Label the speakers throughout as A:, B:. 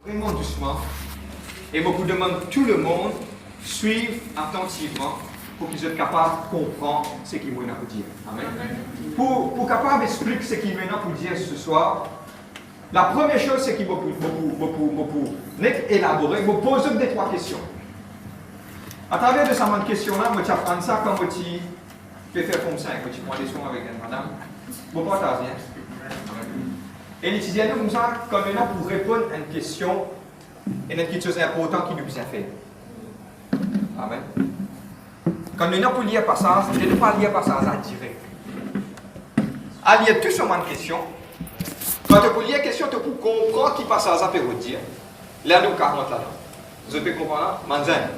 A: vraiment doucement. Et je vous demande tout le monde suivre attentivement pour qu'ils soient capables de comprendre ce qu'il m'a pour dire. Amen. Pour capable d'expliquer ce qu'il m'a pour dire ce soir, la première chose, c'est qu'il m'a pour élaborer, me poser des trois questions. À travers de cette question-là, je vais apprendre ça comme tu peux faire comme ça, quand tu prends des soins avec une madame. Vous partagez bien. Et l'étudiant comme ça, comme il pour répondre à une question, et une quelque chose d'important qui nous a fait. Amen. Quand nous pour lire un passage, je ne vais pas lire un passage à direct. À lire tout sur une question. Quand tu lis une question, tu peux comprendre qui passage à peut dire. Là, nous 40 là-dedans. Vous pouvez comprendre là? Manzane.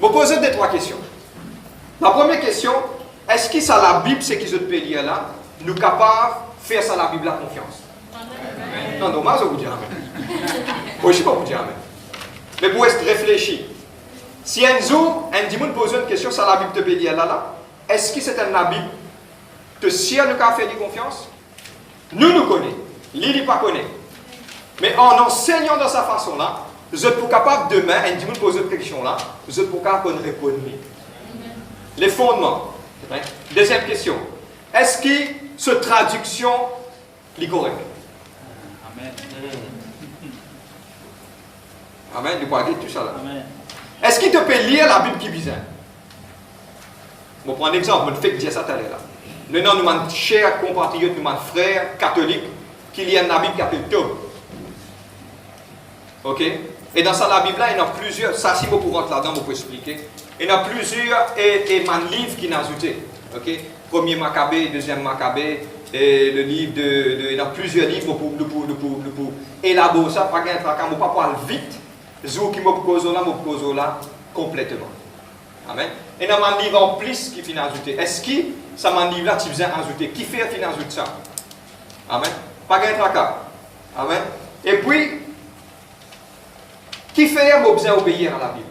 A: Je vais poser des trois questions. La première question, est-ce que ça la Bible, c'est qu'ils ont peut lire là, nous capables de faire ça la Bible à confiance? Amen. Non, dommage, je vous dis amen. Moi, je ne sais pas vous dire amen. Mais pour être réfléchi, si un jour, un dimanche pose une question, ça la Bible te peut lire là, est-ce que c'est un Bible que si elle nous a fait de confiance? Nous connaissons, Lili pas connaît. Mais en enseignant de sa façon là, je suis capable demain, un dimanche pose une question là, je suis capable de répondre. Les fondements. Deuxième question. Est-ce que cette traduction est correcte?
B: Amen.
A: Amen. Vous pouvez dire tout ça là. Est-ce qu'il te peut lire la Bible qui est bizarre? Je vais prendre un exemple, je fais dire ça tout à l'heure là. Nous avons nos chers compatriotes, nos frères catholiques qui lisent la Bible qui s'appelle Tob. Ok? Et dans ça, la Bible là, il y en a plusieurs. Ça, si vous pouvez rentrer là-dedans, vous pouvez expliquer. Il y en a plusieurs et mon livre qui n'a ajouté. Ok? Premier Maccabée, deuxième Maccabée, et le livre il y en a plusieurs livres pour élaborer ça, pas gagner tracas, pas parler vite. Zou qui me là complètement. Amen. Et dans mon livre en plus qui finit ajouté. Est-ce que ça mon livre là tu faisais ajouter? Qui fait finir ajouter ça? Amen. Pas gagner tracas. Amen. Et puis qui fait besoin obéir à la Bible?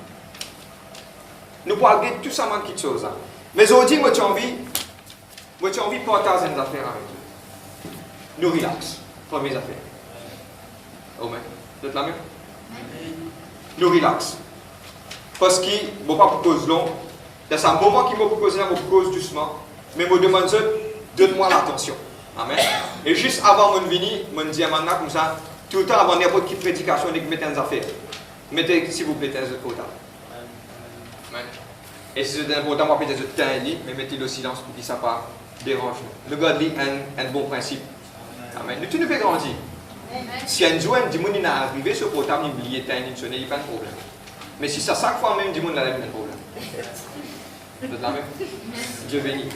A: Nous pouvons regarder tout ça, quelque chose. Mais aujourd'hui, moi, j'ai envie de partager des affaires avec vous. Nous relax. Première affaire. Amen. Vous êtes là même? Nous relax. Parce que, je ne vais pas pour cause long. Il y a un moment qui m'a proposé, je me cause doucement. Mais je me demande, donne-moi l'attention. Amen. Et juste avant de venir, je me dis à maintenant comme ça, tout le temps avant n'importe quelle prédication, je mets des affaires. Mettez, s'il vous plaît, des autres. Amen. Et si c'est important, moi, peut-être je tiens, mais mettez le silence pour que ça ne pas dérange. Le God lit un bon principe. Amen. Nous, tu nous fais grandir. Si un jour, un dimanche, il est arrivé sur le portable, il est il n'y a pas de problème. Mais si ça, chaque fois même, dimanche, il n'y a pas de problème. Vous êtes là même? Dieu béni.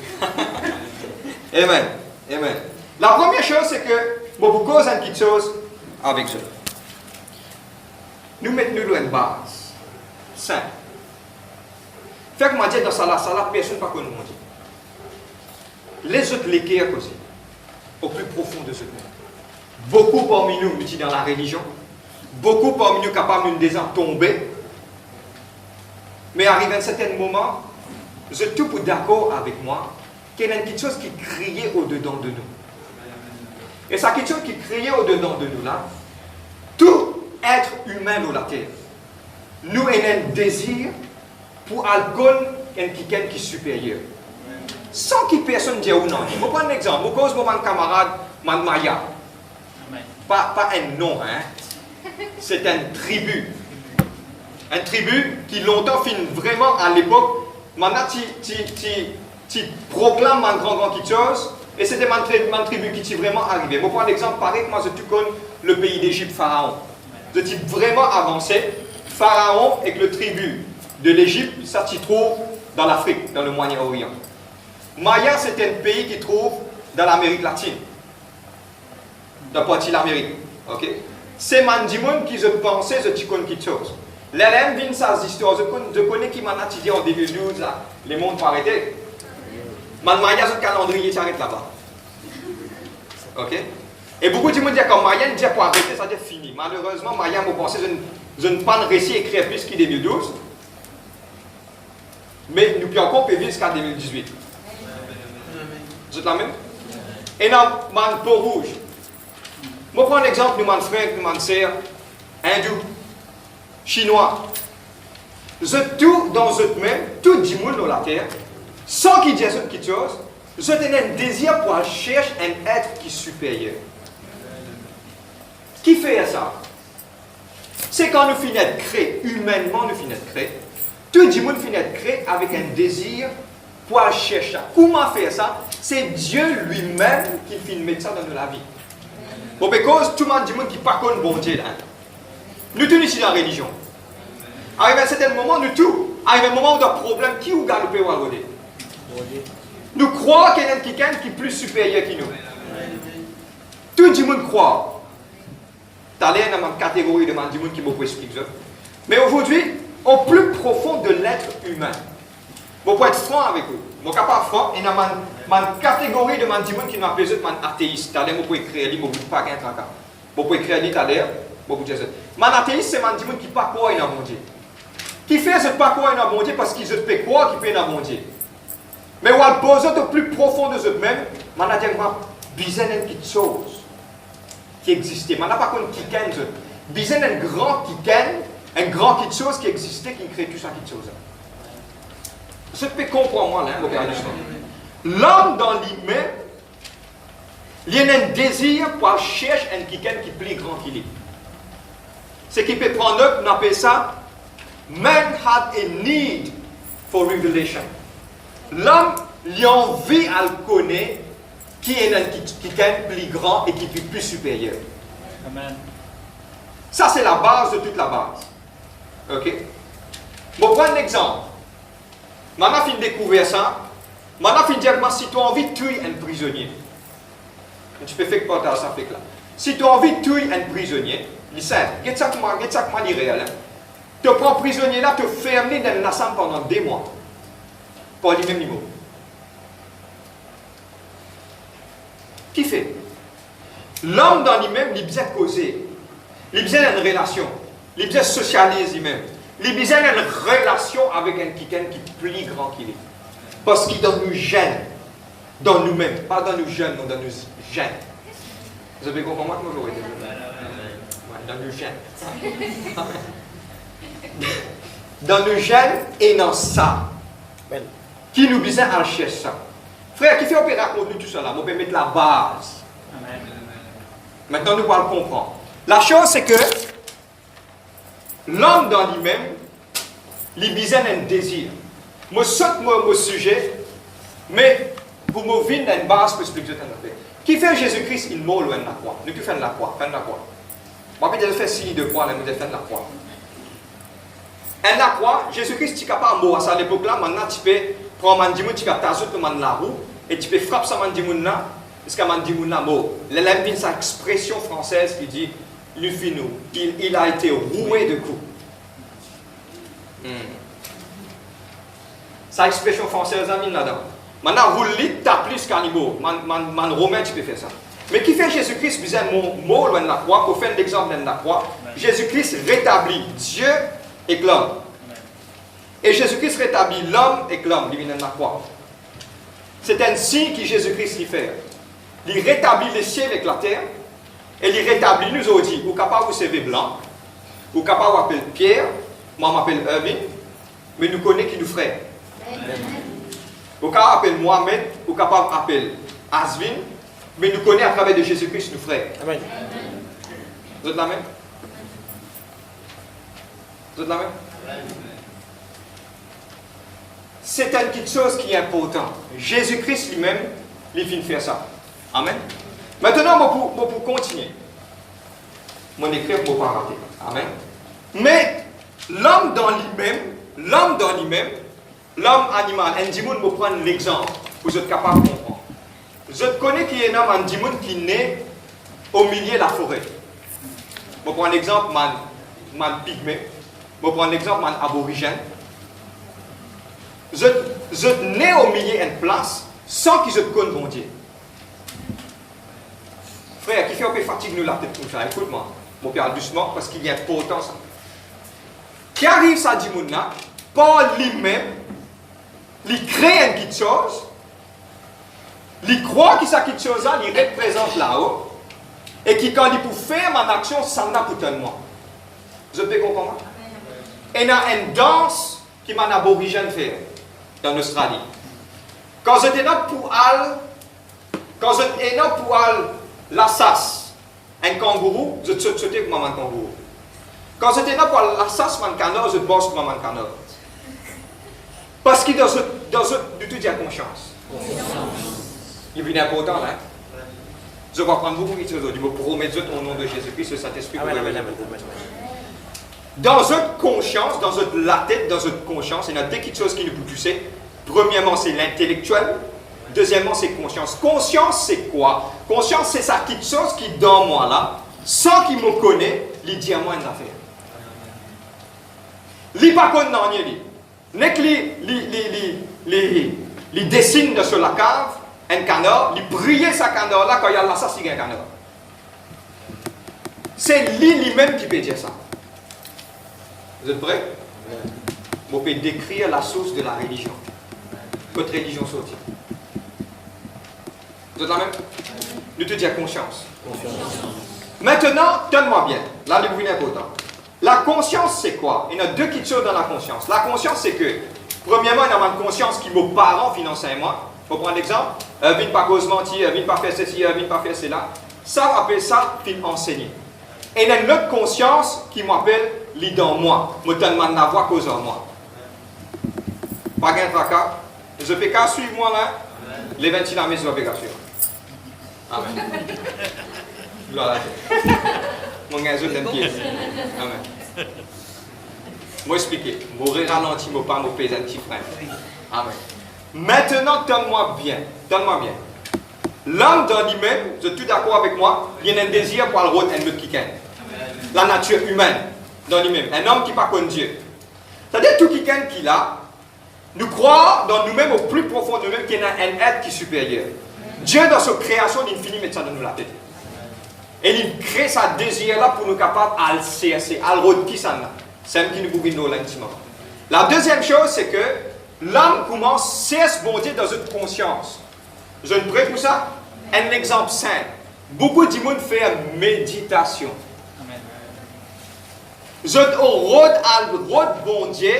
A: Amen. Amen. La première chose, c'est que, bon, vous causez une petite chose avec ça. Nous mettons une base. Simple. Fait que moi, je dis dans ça, personne ne peut pas nous dire. Les autres l'équerre aussi, au plus profond de ce monde. Beaucoup parmi nous, nous dans la religion, beaucoup parmi nous capables de nous tomber. Mais arrivé à un certain moment, je suis tout pour d'accord avec moi qu'il y a quelque chose qui criait au-dedans de nous. Et ça, quelque chose qui criait au-dedans de nous là, tout être humain dans la terre, nous avons un désir pour alcool quelqu'un qui est supérieur. Sans que personne dise ou non. Je vais prendre un exemple. Je cause mon camarade, man Maya. Pas un nom, hein. C'est une tribu. Une tribu qui longtemps finit vraiment à l'époque. Maintenant, tu proclames un grand quelque chose. Et c'était ma tribu qui est vraiment arrivée. Je vais prendre l'exemple pareil que moi je connais le pays d'Égypte, Pharaon. Je suis vraiment avancé. Pharaon et le tribu de l'Égypte, ça s'y trouve dans l'Afrique, dans le Moyen-Orient. Maya, c'est un pays qui se trouve dans l'Amérique latine, dans la partie de l'Amérique. Okay? C'est Mandimoun qui je pensais, je connais quelque chose. L'élève vient sa histoire, je connais qui m'a dit en 2012, là, les mondes vont arrêter. Maya, ce calendrier s'arrête là-bas. Ok? Et beaucoup de gens disent que Maya, dit pour arrêter, ça c'est fini. Malheureusement, Maya, je pensais, je ne pas réussi à écrire plus qu'en 2012. Mais nous pouvons encore vivre jusqu'à 2018. Vous êtes là même? Et dans le peau rouge, Je prends l'exemple de mon frère, de mon sœur, hindou, chinois. Tout dans eux-mêmes, tout le monde dans la terre, sans qu'ils disent quelque chose, je tenais un désir pour chercher un être qui est supérieur. Qui fait ça? C'est quand nous finissons de créer, humainement nous finissons de créer, tout le monde finit de créer avec un désir pour chercher ça. Comment faire ça? C'est Dieu lui-même qui finit de mettre ça dans la vie. Bon, parce que tout le monde qui n'est pas connu bon Dieu là. Nous tous ici dans la religion. Arrive à un certain moment, nous tous, arrive un moment où il y a un problème, qui ou galoper ou alloder? Nous croyons qu'il y a quelqu'un qui est plus supérieur que nous. Tout le monde croit. Tu as l'air dans la catégorie de monde qui me peut expliquer ça. Mais aujourd'hui, au plus profond de l'être humain, je peux être franc avec vous. Je ne suis pas franc, et dans ma catégorie de monde qui m'a appelé athéiste. Tu as l'air, je peux écrire, je ne peux pas gagner un cas. Je peux écrire tout à l'heure, je peux dire ça. Mon athéiste, c'est un monde qui ne pas croire dans mon Dieu. Qui fait ce pas croire dans mon Dieu parce qu'ils ne peuvent croire qu'ils peuvent dans mon Dieu. Mais on a besoin au plus profond de eux-mêmes, on a besoin d'une petite chose qui existait. On n'a pas connu qui ken. Besoin d'un grand qui ken, un grand petite chose qui existait, qui crée tout ça petite chose. Je peux comprendre moi, là, l'homme dans lui-même, il y a un désir pour chercher un qui ken qui est plus grand qu'il est. Ce qui peut prendre up, on appelle ça man had a need for revelation. L'homme, il a envie à le connaître qui est plus grand et qui est plus supérieur. Amen. Ça, c'est la base de toute la base. Ok? Je vais prendre un exemple. Maintenant, je vais découvrir ça. Maintenant, je vais dire si tu as envie de tuer un prisonnier, tu peux faire quoi ça fait là. Si tu as envie de tuer un prisonnier, il sait, regarde ça comment il est réel. Tu prends prisonnier là, tu fermes dans la salle pendant 2 mois. Pour le même niveau. Qui fait? L'homme dans lui-même, il a besoin de causer. Il a besoin d'une relation. Il a besoin de socialiser lui-même. Il a besoin d'une relation avec un quelqu'un qui est plus grand qu'il est. Parce qu'il nous gêne. Dans nous-mêmes. Pas dans nous jeunes, mais dans nous gêne. Vous avez compris moi que j'aurais été? Dans nous gêne. Dans nous gêne et dans ça. Qui nous besoin à chercher ça. Frère, qui fait on peut raconter tout cela? On peut mettre la base. Amen. Maintenant, nous allons comprendre. La chose, c'est que l'homme dans lui-même, il a besoin d'un désir. Je saute mon sujet, mais pour me venir dans une base pour expliquer ce que je fais. Qui fait Jésus-Christ, il meurt loin de la croix. Nous qui faisons la croix, faisons la croix. Moi, je vais faire signe de croix, là, nous faisons la croix. Et la croix, Jésus-Christ, tu es capable de mourir à l'époque là, maintenant tu peux prendre un diamant, tu peux t'ajoute dans la roue, et tu peux frapper ça diamant là, jusqu'à un diamant là mort. L'élève dit sa expression française qui dit, il a été roué de coups. Sa expression française, amine là-dedans. Maintenant, roule lit, t'as plus qu'un niveau. Man romain, tu peux faire ça. Mais qui fait Jésus-Christ, besoin mon mot loin de la croix, pour faire l'exemple de la croix, Jésus-Christ rétablit Dieu et l'homme. Et Jésus-Christ rétablit l'homme et l'homme, il vient de la croix. C'est un signe que Jésus-Christ lui fait. Il rétablit les cieux avec la terre, et il rétablit nous aussi. Ou capable de servir blanc, ou capable d'appeler Pierre, moi je m'appelle Irving, mais nous connaissons qui nous frère. Ou capable d'appeler Mohamed, ou capable d'appeler Asvin, mais nous connaissons à travers de Jésus-Christ nous frère. Amen. Vous êtes la même? Vous êtes la même? C'est une petite chose qui est importante. Jésus-Christ lui-même, il vient faire ça. Amen. Maintenant, pour continuer. Mon écrit pour ne pas rater. Amen. Mais l'homme dans lui-même, l'homme animal, un dimanche, je vais prendre l'exemple pour être capable de comprendre. Je connais qu'il y a un dimanche qui naît au milieu de la forêt. Je vais prendre l'exemple, man pygmée. Je vais prendre l'exemple, man aborigène. Je nais au milieu d'une place sans qu'ils se connaissent bon Dieu. Frère, qui fait un peu fatigue nous la tête comme ça, écoute-moi. Je vais parler doucement parce qu'il y a important ça. Qui arrive ça dit là, par lui-même, il crée une petite chose, il croit que cette petite chose-là, il représente là-haut, Et qui, quand il peut faire mon action, ça n'a pour moi. Vous peux comprendre? Et il y a une danse qui m'a aborigène fait dans l'Australie. Quand j'étais là pour la sasse, un kangourou, je sautais comme un kangourou. Quand j'étais là pour la sasse, mon canard, je bosse comme un canard. Parce que dans du tout, il y a confiance. Il est important là. Je vais prendre beaucoup de choses. Je vous promets au nom de Jésus-Christ, le Saint-Esprit. Dans votre conscience, dans votre la tête, dans votre conscience, il y a deux petites choses qui nous poussent. Premièrement, c'est l'intellectuel. Deuxièmement, c'est conscience. Conscience, c'est quoi? Conscience, c'est ça petite chose qui, dans moi là, sans qu'il me connaisse, il dit à moi une affaire. Il pas connaît non rien. N'est que les dessine sur la cave, un canard, il brille sa canard là quand il y a l'assassin un canard. C'est lui-même qui peut dire ça. Vous êtes prêts? On peut décrire la source de la religion. Votre religion sortie. Vous êtes la même? Nous te disons conscience. Maintenant, tenez-moi bien. Là, le est important. La conscience, c'est quoi? Il y a deux petites choses dans la conscience. La conscience, c'est que, premièrement, il y a une conscience qui mes parents financent moi. Pour prendre l'exemple, viens pas cause mentir, viens pas faire ceci, viens pas faire cela. Ça, on appelle ça, fin enseigner. Et il y a une autre conscience qui m'appelle lit dans moi. Je donne ma voix cause en moi. Pas de tracas. Je fais qu'à suivre moi là. Les 26 ans, mes obligations. Amen. Gloire à Dieu. Mon gars, je donne pied. Amen. Moi expliquer. Je ralentis, je pas, je pèse un petit frein. Amen. Maintenant, donne-moi bien. Donne-moi bien. L'homme dans lui-même, vous êtes tout d'accord avec moi, il y a un désir pour le rôle un autre qui gagne. La nature humaine dans lui-même. Un homme qui pas connaît Dieu. C'est-à-dire tout qui gagne qu'il a, nous croyons dans nous-mêmes au plus profond de nous-mêmes qu'il y a un être qui est supérieur. Dieu dans sa création, il finit de mettre ça dans nous la tête. Et il crée sa désir-là pour nous capables à le chercher, à le rôle qui ça là. C'est un qui nous bouge dans l'intimement. La deuxième chose, c'est que l'homme commence à cesser bon Dieu dans une conscience. Je ne prête pour ça. Un exemple simple. Beaucoup de monde fait une méditation. Je rôde bon Dieu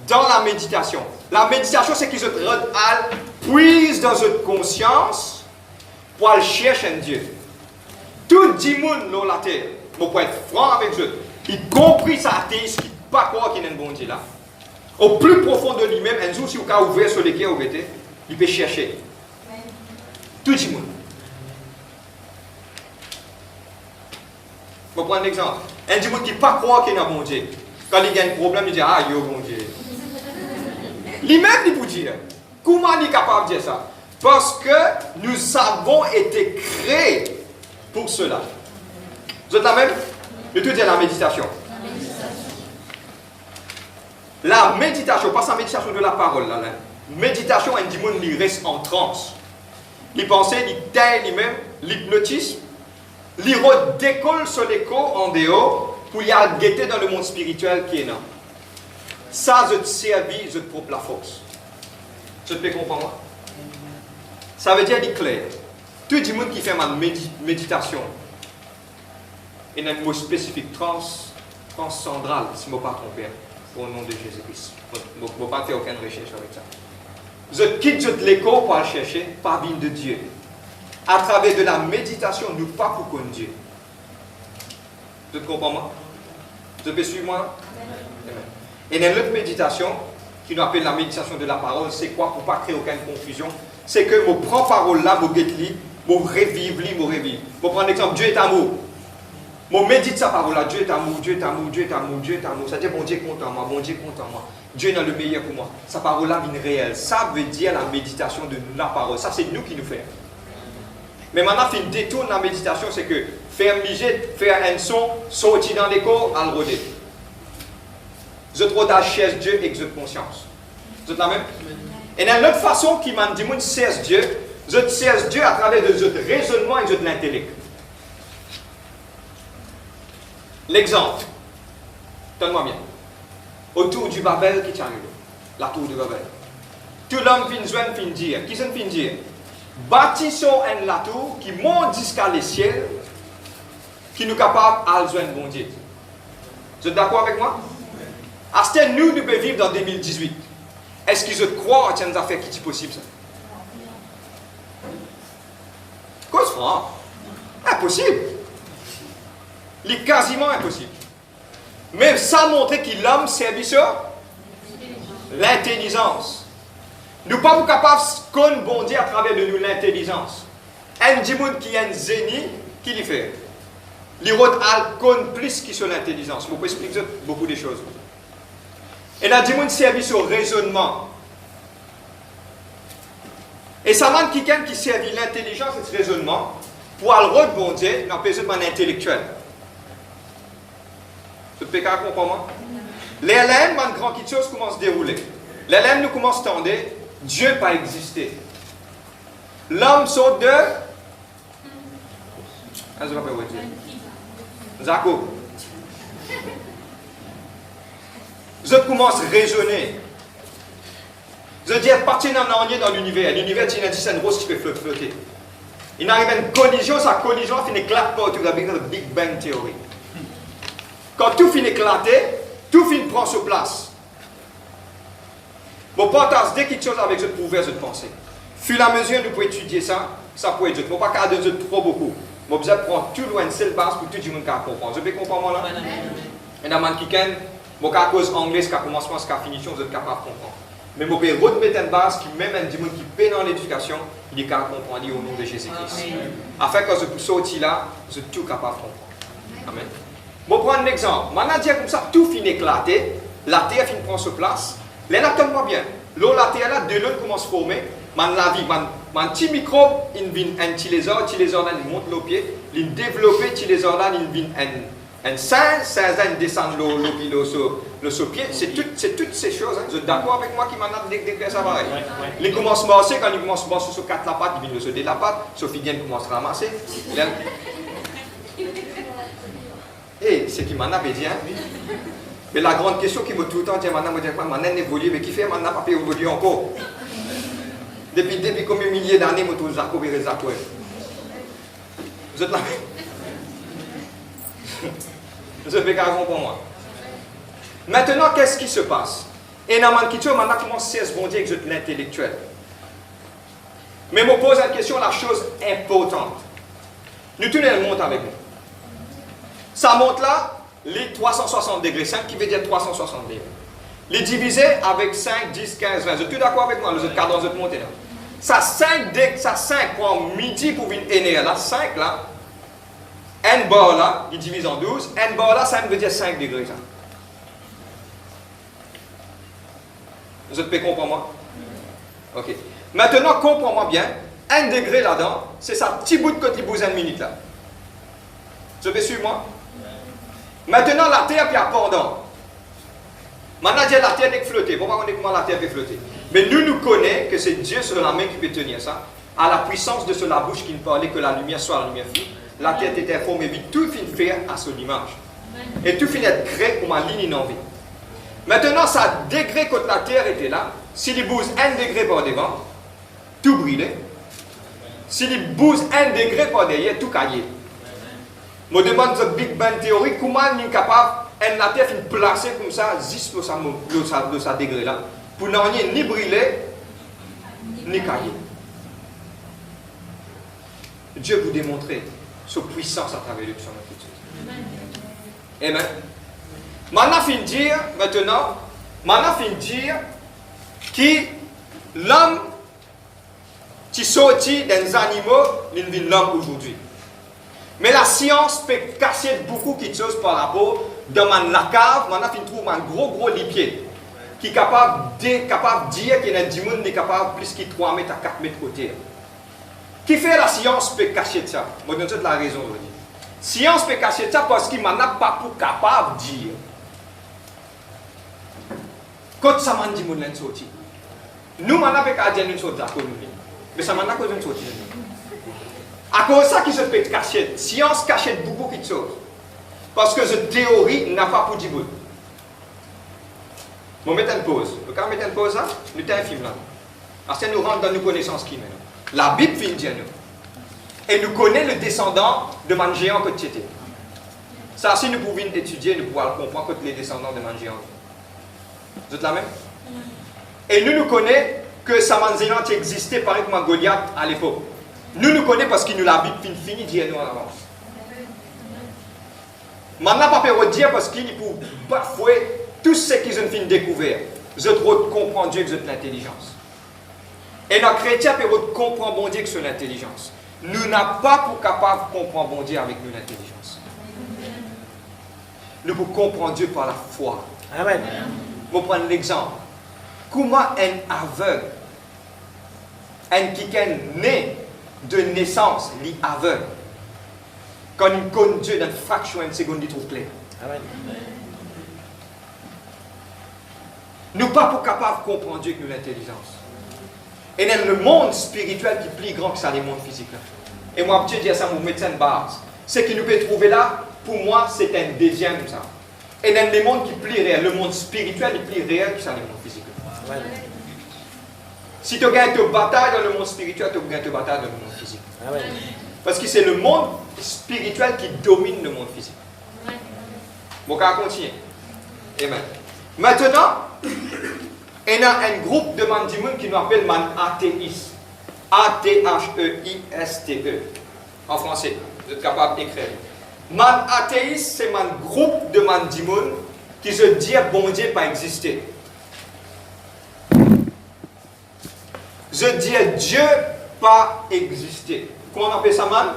A: dans la méditation. La méditation, c'est que je rôde puise dans une conscience pour aller chercher un Dieu. Tout le monde dans la terre, pour être franc avec eux, il compris sa athéisme, qui ne pas croire qu'il y a un bon Dieu là. Au plus profond de lui-même, un jour, si vous avez ouvert sur les quais, il peut chercher. Tout le monde. Je vais prendre un exemple. Un monde qui ne pas croire qu'il y a un bon Dieu. Quand il y a un problème, il dit ah, il y a un bon Dieu. Lui-même, il peut dire. Comment il est capable de dire ça? Parce que nous avons été créés pour cela. Vous êtes la même? Je te dis la méditation. La méditation, pas sa méditation de la parole. Là. Méditation, un démon, il reste en transe. Il pensait, il tait lui-même, l'hypnotisme. Il redécolle sur l'écho en dehors pour y aller guetter dans le monde spirituel qui est là. Ça, je te servis, je te propre la force. Je te peux comprendre? Ça veut dire clair. Tout le monde qui fait ma méditation, il y a un mot spécifique, transcendral, si je ne me pas trompé, au nom de Jésus-Christ. Je ne vais pas faire aucune recherche avec ça. Je quitte l'écho pour aller chercher par vie de Dieu. À travers de la méditation, nous pas pour connaître Dieu. Vous comprenez moi? Vous pouvez suivre moi? Amen. Et il y a une autre méditation qui nous appelle la méditation de la parole. C'est quoi? Pour ne pas créer aucune confusion. C'est que je prends parole là, je guette-li, je revive. Je prends l'exemple, Dieu est amour. Je médite sa parole là, Dieu est amour, Dieu est amour, Dieu est amour, Dieu est amour. Ça veut dire, bon Dieu compte en moi, bon Dieu compte en moi. Dieu est le meilleur pour moi. Sa parole là est réelle. Ça veut dire la méditation de la parole. Ça, c'est nous qui nous faisons. Mais maintenant, il détourne la méditation, c'est que faire un mijet, faire un son, sortir dans l'écho, à le rôder. Je trouve la chaise Dieu et que je conscience. Vous êtes la même? Et il y a une autre façon qui m'a dit, moi, je cesse Dieu. Je cesse Dieu à travers de notre raisonnement et de l'intellect. L'exemple. Donne-moi bien. Autour du Babel qui tient la tour du Babel. Tout l'homme fin dire. Qui s'en fin dire? Bâtissons un tour qui monte jusqu'à les ciels qui nous capable à joindre bon Dieu. Vous êtes d'accord avec moi? Est-ce nous pouvons vivre dans 2018? Est-ce qu'ils croient en des affaires qui sont possibles ça? Cause franc. Impossible. Il est quasiment impossible. Mais ça montre que l'homme servit sur l'intelligence. Nous ne sommes pas capables de connaître bon Dieu à travers de nous l'intelligence. Un monde qui est un génie, qui le fait? Il connaît plus que sur l'intelligence. Je peux expliquer beaucoup de choses. Et là, il servi sur raisonnement. Et ça demande quelqu'un qui servit l'intelligence et le raisonnement pour aller bon Dieu dans le besoin intellectuel. Ce que vous comprenez? Les LM, une grande chose commence à se dérouler. Les LM nous commence à tendre, Dieu n'a pas existé. L'homme saute de. Je ne sais pas quoi dire. Zako. Je commence à raisonner. Je dis, partir dans l'univers. L'univers, c'est une dizaine rose qui peut flotter. Il arrive à une collision, sa collision finit éclater partout. Vous avez le Big Bang Theory. Quand tout finit éclater, tout finit prendre sur place. Bon, partage dès quelque chose avec ce pouvoir de penser. Fur et à mesure, nous pouvons étudier ça, ça peut être. Il ne faut pas garder trop beaucoup. Vous besoin de prendre tout loin de cette base pour tout le monde comprendre. Vous pouvez comprendre là? Et dans le week-end, vous avez cause anglaise, qui commence à finition, vous êtes capable de comprendre. Mais vous pouvez remettre une base qui, même un monde qui paie dans l'éducation, il est capable de comprendre au nom de Jésus-Christ. Afin que vous sortiez là, vous êtes tout capable de comprendre. Amen. Bon, prendre un exemple. Maintenant, dire comme ça, tout finit éclater, la terre finit prendre sur place. Là, attends-moi bien. L'eau, la terre, là, de l'autre commence à former. La vie, un petit microbe, il vient un petit lézard, il monte le pied, il développe, il vient un singe, il descend le pied. C'est toutes ces choses. Vous êtes d'accord avec moi qui m'en a décrit ça pareil? Il commence à marcher, quand il commence à marcher sur 4 lapates, il vient le sauter la patte, Sophie Dienne commence à ramasser. Et c'est qui m'en a dit, mais la grande question qui me tout le temps dit, maintenant, je dis, évolué, mais qui fait, maintenant, pas évoluer encore? Depuis combien de milliers d'années, je suis Jacob et Jacob. Vous êtes là? Vous avez raison pour moi. Maintenant, qu'est-ce qui se passe? Et dans mon question, maintenant, comment c'est ce bon Dieu avec l'intellectuel? Mais je me pose la question, la chose importante. Nous tenons le monte avec nous. Ça monte là, les 360 degrés, 5 qui veut dire 360 degrés. Les diviser avec 5, 10, 15, 20. Vous êtes tous d'accord avec moi? Vous êtes dans cette montée là. Ça 5 prend midi pour venir énergie. Là, 5 là, n bar là, il divise en 12. N bar là, ça veut dire 5 degrés. Ça. Vous êtes prêts, comprends-moi? Ok. Maintenant, comprends-moi bien. 1 degré là-dedans, c'est ça petit bout de côté de 1 minute là. Vous avez suivi moi? Maintenant, la terre puis pendant. Maintenant, la terre est flottée. Pourquoi on dit comment la terre peut flotter? Mais nous connaissons que c'est Dieu sur la main qui peut tenir ça. À la puissance de la bouche qui ne parlait que la lumière soit la lumière fut. La terre était formée, mais tout finit faire à son image. Et tout finit être créé comme une ligne en vie. Maintenant, ça degré quand la terre était là. S'il bouge 1 degré par devant, tout brûlait. S'il bouge 1 degré par derrière, tout caillé. Je me demande de Big Bang Theory, comment il est capable la terre finit placée comme ça, juste de sa degré là, pour n'en ni brûler, ni cailler. Dieu vous démontrer sa puissance à travers son attitude. Amen. Maintenant, fin dire, que l'homme qui sortit des animaux, il vit l'homme aujourd'hui. Mais la science peut cacher beaucoup de choses par rapport dans la cave. Maintenant, il trouve un gros lipier qui est capable de dire qu'il y a un monde qui est capable plus que 3 mètres à 4 mètres de terre. Qui fait la science peut cacher ça? Je donne la raison aujourd'hui. Science peut cacher ça parce qu'il n'en a pas pour capable de dire. Quand ça m'a dit que sorti. Nous, on a pas dire une chose d'accord nous. Mais ça m'a dit que sorti. À cause de ça qui se peut cacher. Science cachette beaucoup de choses. Parce que cette théorie n'a pas pour dire. Je vais mettre une pause. Vous pouvez mettre une pause là? Nous avons un film là. Parce que nous rentrons dans nos connaissances qui maintenant. La Bible finit dire nous. Et nous connaissons le descendant de man géant que tu étais. Ça, si nous pouvions étudier, nous pouvons comprendre que les descendants de Mangiant. Vous êtes la même? Et nous connaissons que Samanzéant existait pareil comme Goliath à l'époque. Nous connaissons parce qu'il nous l'a fini d'y nous en avance. Maintenant, pas peur de dire parce qu'il peut bafouer tout ce qu'ils ont fini découvert. Je dois comprendre Dieu que c'est l'intelligence. Et nos chrétiens peuvent comprendre bon Dieu que c'est l'intelligence. Nous n'avons pas pour capable de comprendre bon Dieu avec nous l'intelligence. Nous pouvons comprendre Dieu par la foi.
B: Amen.
A: Je vais prendre l'exemple. Comment un aveugle, un qui est né de naissance, est aveugle, quand il connaît Dieu dans une fraction d'une seconde, il trouve clair.
B: Amen.
A: Nous ne sommes pas capables de comprendre Dieu avec l'intelligence. Et dans le monde spirituel qui est plus grand que ça, les mondes physiques. Et moi, je dis ça, mon médecin de base. Ce que nous pouvons trouver là, pour moi, c'est un deuxième comme ça. Et dans le monde qui est plus réel, le monde spirituel est plus réel que ça, les mondes physiques.
B: Amen.
A: Si tu gagnes ta bataille dans le monde spirituel, tu gagnes ta bataille dans le monde physique.
B: Amen.
A: Parce que c'est le monde spirituel qui domine le monde physique. Bon, on va continuer. Amen. Maintenant, il y a un groupe de mandimouns qui nous appelle man athéistes. A-T-H-E-I-S-T-E. En français, vous êtes capable d'écrire. Man athéiste, c'est un groupe de mandimouns qui se dit bon Dieu pas exister. Je dis Dieu pas exister. Comment on appelle ça, man?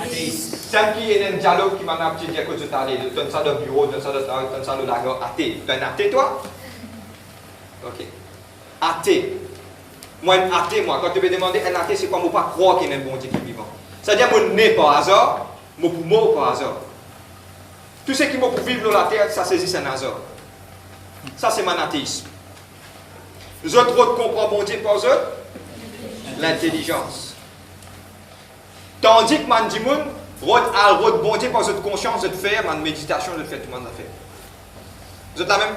B: Athéiste.
A: C'est un qui est un dialogue qui m'a dit que tu as allé, tu as ça de bureau, tu as ça de travail, tu as ça de lago, athée. Tu es un athée, toi? Ok. Athée. Moi, un athée, moi, quand tu me demandes un athée, c'est quoi? Je ne pas croire qu'il y a un bon Dieu qui est vivant. C'est-à-dire que je né par hasard, je suis mort par hasard. Tout ce qui m'a pour vivre dans la terre, ça saisit un hasard. Ça, c'est mon athéisme. Les autres comprennent bon Dieu par eux? L'intelligence. Tandis que man dit moun, rod bon Dieu par votre conscience de faire, man méditation de faire tout le monde a fait. Vous êtes la même?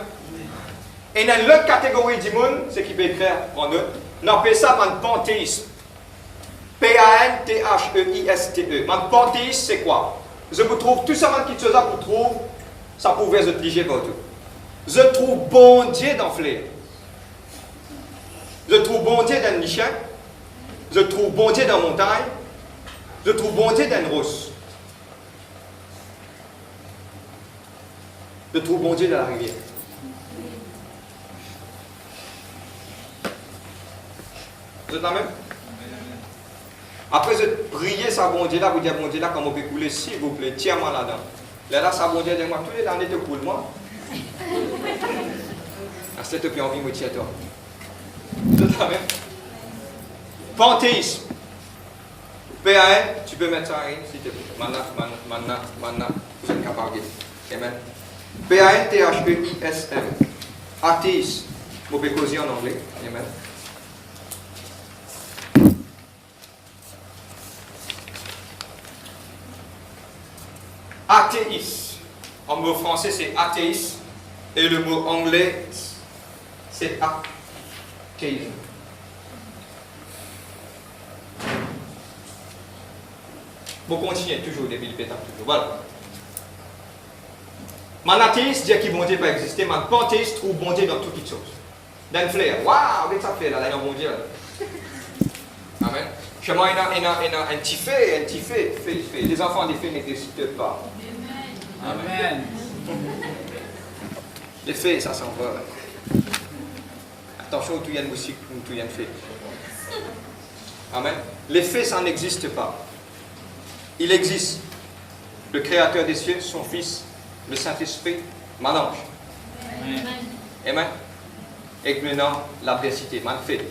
A: Et dans l'autre catégorie du monde, c'est qui peut écrire en eux, on appelle ça man panthéisme. P-A-N-T-H-E-I-S-T-E. Man panthéisme, c'est quoi? Je vous trouve tout ça, man qui ça vous trouve, ça pouvait être obligé pour tout. Je trouve bon Dieu dans flair. Je trouve bon Dieu dans le chien. Je trouve bon Dieu dans la montagne. Je trouve bon Dieu dans le rose. Je trouve bon Dieu dans la rivière. Vous êtes la même? Après, je prier ça bon Dieu là, vous dire bon Dieu là, comme on peut couler, s'il vous plaît, tiens-moi là-dedans. Là, ça bon Dieu, dis-moi, tous les années te coule, moi. C'est te puis envie de me tirer toi. Vous êtes la même? Panthéisme. PAN, tu peux mettre ça en s'il te plaît. Maintenant, je suis capable. Amen. P-A-N-T-H-E-I-S-M. Athéisme. Vous pouvez causer en anglais. Amen. Athéiste. En mot français, c'est athéiste. Et le mot anglais, c'est athéisme. Bon, continuez toujours depuis le pétard, toujours. Voilà. Mon athéiste dit qu'il bon Dieu pas exister, mon panthéiste trouve bon Dieu dans toutes les choses. Dans le flair. Waouh, qu'est-ce que ça fait là, dans bon Dieu? Amen. Chez moi, il y a un petit fait. Les enfants des faits n'existent pas.
B: Amen.
A: Les faits, ça s'en va. Attention, tout y a une musique ou tout y a une fait. Amen. Les faits, ça n'existe pas. Il existe le Créateur des cieux, son Fils, le Saint-Esprit, Malange.
B: Amen.
A: Amen. Et maintenant, l'adversité, man fait.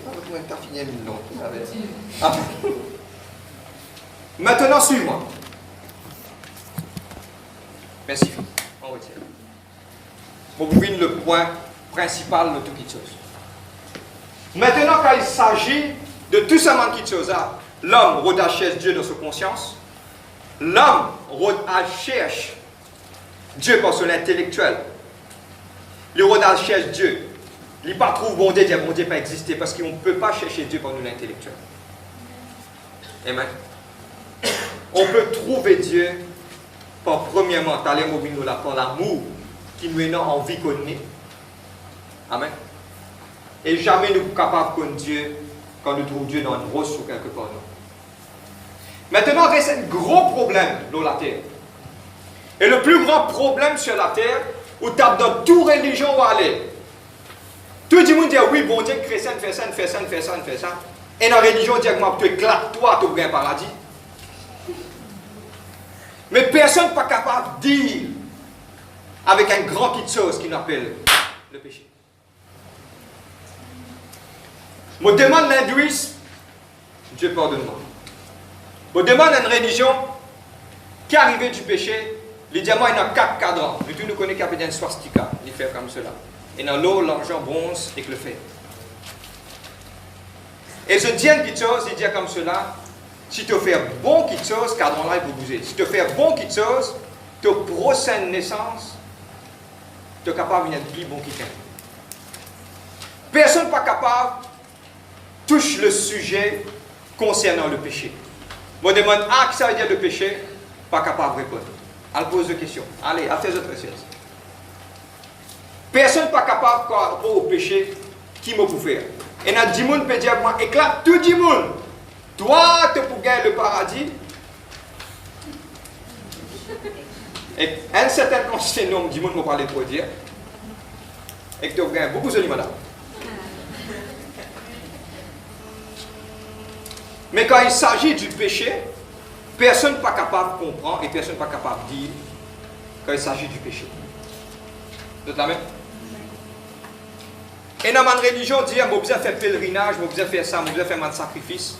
A: Maintenant, suis-moi. Merci. On retire. Vous pouvez le point principal de toute chose. Maintenant, quand il s'agit de tout ce monde qui chose, l'homme recherche Dieu dans sa conscience. L'homme cherche Dieu par son intellectuel. Le cherche Dieu. Il ne pas trouve bon Dieu, bon Dieu pas exister parce qu'on ne peut pas chercher Dieu par nous l'intellectuel. Amen. On peut trouver Dieu par premièrement, t'allais mobile là par l'amour qui nous est en vie qu'on est. Amen. Et jamais nous sommes capables de connaître Dieu quand nous trouvons Dieu dans une roche ou quelque part. Non. Maintenant, il reste un gros problème dans la terre. Et le plus grand problème sur la terre, où tu as dans toute religion où aller. Tout le monde dit oui, bon Dieu, chrétien, fait ça, fait ça, fait ça, fait ça. Et dans la religion, dit que tu éclates, toi, tu as un paradis. Mais personne n'est pas capable de dire avec un grand petite chose qu'il appelle le péché. Je demande l'hindouisme, Dieu pardonne-moi. Je demande à une religion qui est arrivée du péché, les diamants, il y a 4 cadrans. Tout nous connaît qu'il y a un swastika, il fait comme cela. Il y a l'eau, l'argent, bronze et le fer. Et je dis une petite chose, il dit comme cela, si tu fais bon quelque chose, cadran là il peut bouger. Si tu fais bon quelque chose, ta prochaine naissance, tu es capable de plus bon quelqu'un. Personne n'est pas capable de toucher le sujet concernant le péché. Je me demande, qui ça veut dire le péché? Pas capable de répondre. Elle pose des questions. Allez, à tes autres recherches. Personne n'est pas capable de répondre au péché qui m'a pu faire. Et il y a 10 personnes qui peuvent dire, moi, éclate tout 10 personnes. Toi, tu peux gagner le paradis. Et un certain quantité de nombre, 10 personnes m'ont parlé pour dire. Et que tu gagnes beaucoup de madame. Mais quand il s'agit du péché, personne n'est pas capable de comprendre et personne n'est pas capable de dire quand il s'agit du péché. Vous êtes la même? Et dans ma religion, on dit, je besoin faire pèlerinage, je besoin faire ça, je besoin faire un sacrifice.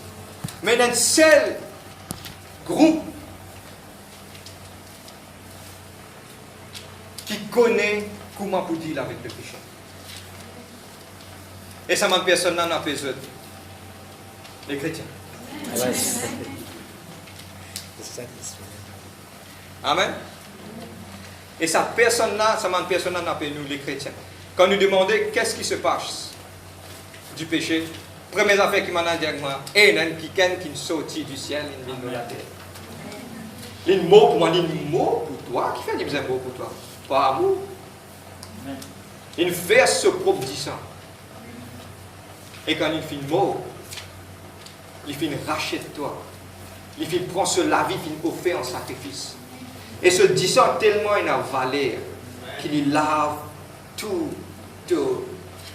A: Mais dans un seul groupe qui connaît comment pour dealer avec le péché. Et ça m'a personne n'a pas besoin. Les chrétiens. Amen. Et ça personne-là, ça m'a personne n'a pas nous les chrétiens. Quand nous demandons qu'est-ce qui se passe du péché, première affaire qui m'a dit avec moi, il y a une piquenne qui sortit du ciel, une vient de la terre. Une mot pour moi, une mot pour toi, qui fait des mots pour toi? Pas amour. Il fait ce propre disant. Et quand il fait une mot, il fait rachète toi. Il fait prendre ce la vie, il offre en sacrifice. Et ce disant tellement il a valeur qu'il lave tout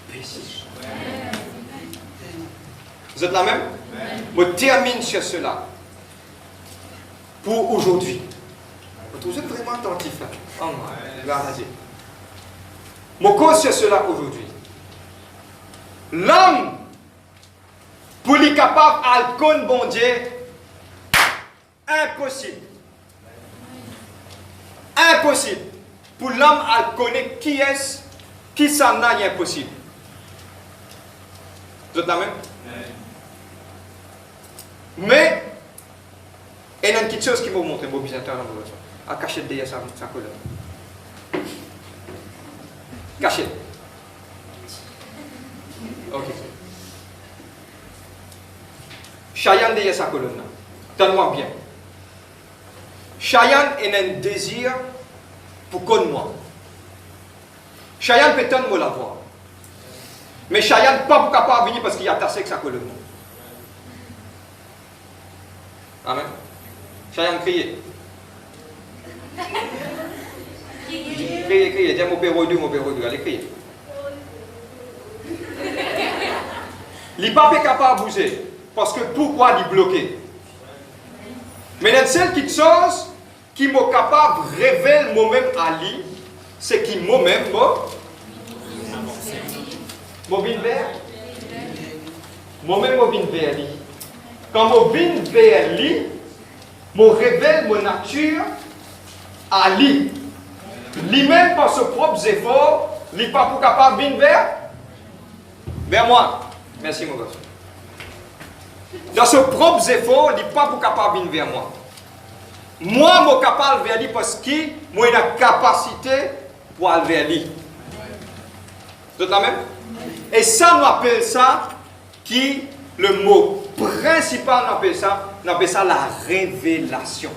A: péché. Vous êtes la même? Je termine sur cela. Pour aujourd'hui. Vous êtes vraiment attentif. Oh, regardez. Je cause sur cela aujourd'hui. L'homme, pour lui capable de connaître bon Dieu, impossible. Impossible. Pour l'homme à connaître qui est-ce, qui s'en a, c'est impossible. Vous êtes la même? Mais, il y a une petite chose qui m'a montré, mon visiteur dans votre à cacher derrière sa colonne. Caché. Ok. Cheyenne derrière sa colonne. Donne-moi bien. Cheyenne a un désir pour connaître moi. Cheyenne peut tendre la voix. Mais Cheyenne n'est pas capable de venir parce qu'il a tassé avec sa colonne. Amen. Cheyenne crie. Criez. Dis mon père Dieu, allez crier. Il n'est pas capable de bouger. Parce que pourquoi il est bloqué? Mais la seule petite chose qui m'a capable de révéler moi-même à lui, c'est qu'il moi-même m'a venu vers. Moi-même m'a venu vers lui. Quand je viens vers lui, je révèle mon nature à lui. Lui-même, par ses propres efforts, il n'est pas capable de venir vers moi. Merci, mon garçon. Dans ses propres efforts, il n'est pas capable de venir vers moi. Moi, je suis capable de vers lui parce que moi, j'ai la capacité pour aller vers lui. Vous êtes la même? Et ça, on appelle ça qui, le mot principal, on appelle ça la révélation.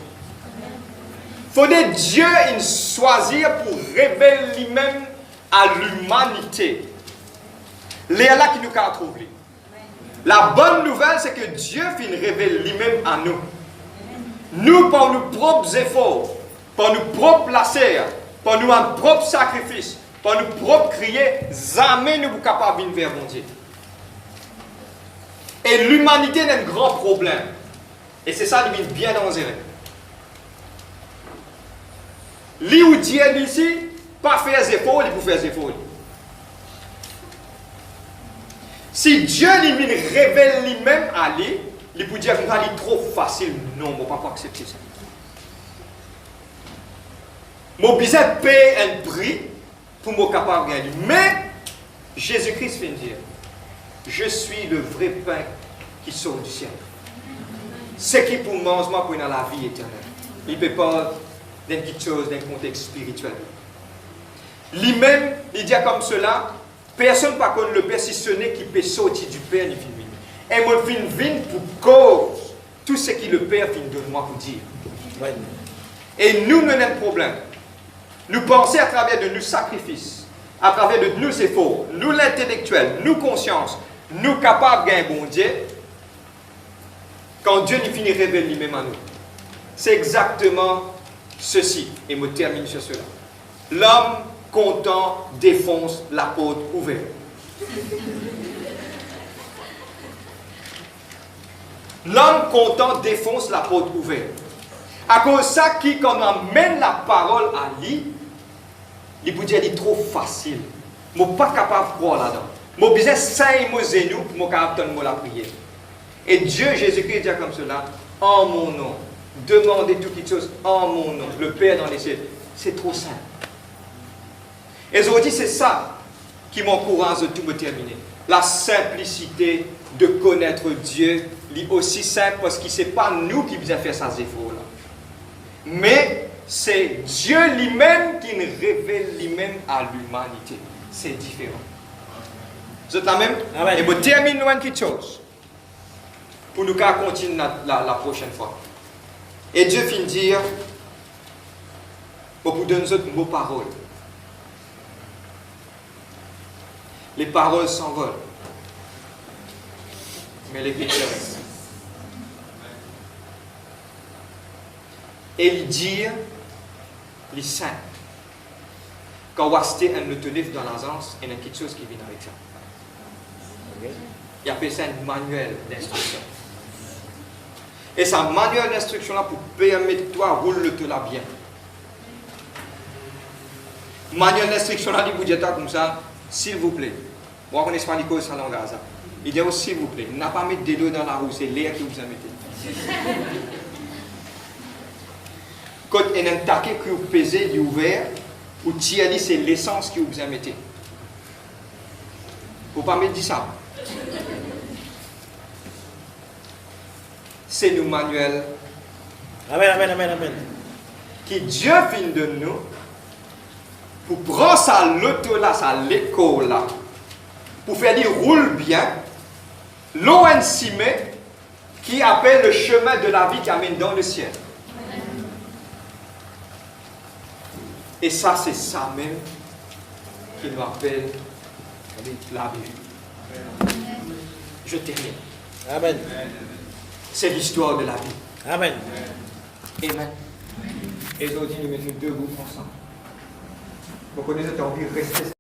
A: Faudrait Dieu choisir pour révéler lui-même à l'humanité. C'est là qui nous a trouvé. La bonne nouvelle, c'est que Dieu finit révèle lui-même à nous. Nous, par nos propres efforts, par nos propres placers, par nos propres sacrifices, par nos propres criers, jamais nous sommes capables de venir vers mon Dieu. Et l'humanité a un grand problème. Et c'est ça qui est bien dangereux. Lui ou Dieu ici, pas faire des efforts, il peut faire des efforts. Si Dieu lui révèle lui-même à lui, il peut dire que c'est trop facile. Non, je ne peux pas accepter ça. Je suis besoin de payer un prix pour me capable de gagner. Mais Jésus-Christ vient dire, je suis le vrai pain qui sort du ciel. Ce qui pour manger pour dans la vie éternelle. Il ne peut pas dans quelque chose, dans un contexte spirituel. Lui-même, il dit comme cela, personne ne connaît le Père si ce n'est qui peut sortir du Père ni finir. Et moi, je viens pour cause tout ce que le Père finit de moi pour dire. Ouais. Et nous, nous avons un problème. Nous pensons à travers de nos sacrifices, à travers de nos efforts, nous l'intellectuel, nous conscience, nous capables de gagner bon Dieu, quand Dieu nous finit révéler lui-même à nous. C'est exactement ceci. Et je termine sur cela. L'homme content défonce la porte ouverte. L'homme content défonce la porte ouverte. À cause de ça, quand on amène la parole à lui, il peut dire qu'il est trop facile. Je ne suis pas capable de croire là-dedans. Je suis besoin de 5 mots zénou pour me capable de la prière. Et Dieu, Jésus-Christ, dit comme cela, en mon nom. Demandez toutes choses en mon nom. Le Père dans les cieux. C'est trop simple. Et aujourd'hui, c'est ça qui m'encourage de tout me terminer. La simplicité de connaître Dieu, est aussi simple parce que ce n'est pas nous qui devons faire ces efforts-là. Mais c'est Dieu lui-même qui nous révèle lui-même à l'humanité. C'est différent. Vous êtes là même? Amen. Et je termine loin quelque chose. Pour nous continuer la prochaine fois. Et Dieu finit de dire, pour vous donner d'autres mots paroles. Les paroles s'envolent. Mais les pécheurs restent. Et il dit, les saints, quand on va citer un autolif dans l'agence, il y a quelque chose qui vient avec ça. Il appelle ça un manuel d'instruction. Et ce manuel d'instruction-là pour permettre toi de rouler tout là bien. Manuel d'instruction-là, il vous dit comme ça, s'il vous plaît. Moi, je ne connais pas l'école sans langage. Il dit, s'il vous plaît, n'a pas mis de l'eau dans la roue, c'est l'air que vous en mettez. Quand il y a un taquet que vous pesez, il est ouvert, ou tirer, c'est l'essence que vous en mettez. Il ne faut pas me dire ça. C'est le manuel.
C: Amen, amen, amen, amen.
A: Qui Dieu fin de nous pour prendre ça l'auto là, ça l'école là, pour faire dire roule bien, l'ONCM qui appelle le chemin de la vie qui amène dans le ciel. Et ça, c'est ça même qui nous appelle la vie. Je termine.
C: Amen.
A: C'est l'histoire de la vie.
C: Amen.
A: Amen. Et aujourd'hui, nous mettons deux groupes ensemble. Vous connaissez, tu as envie de rester.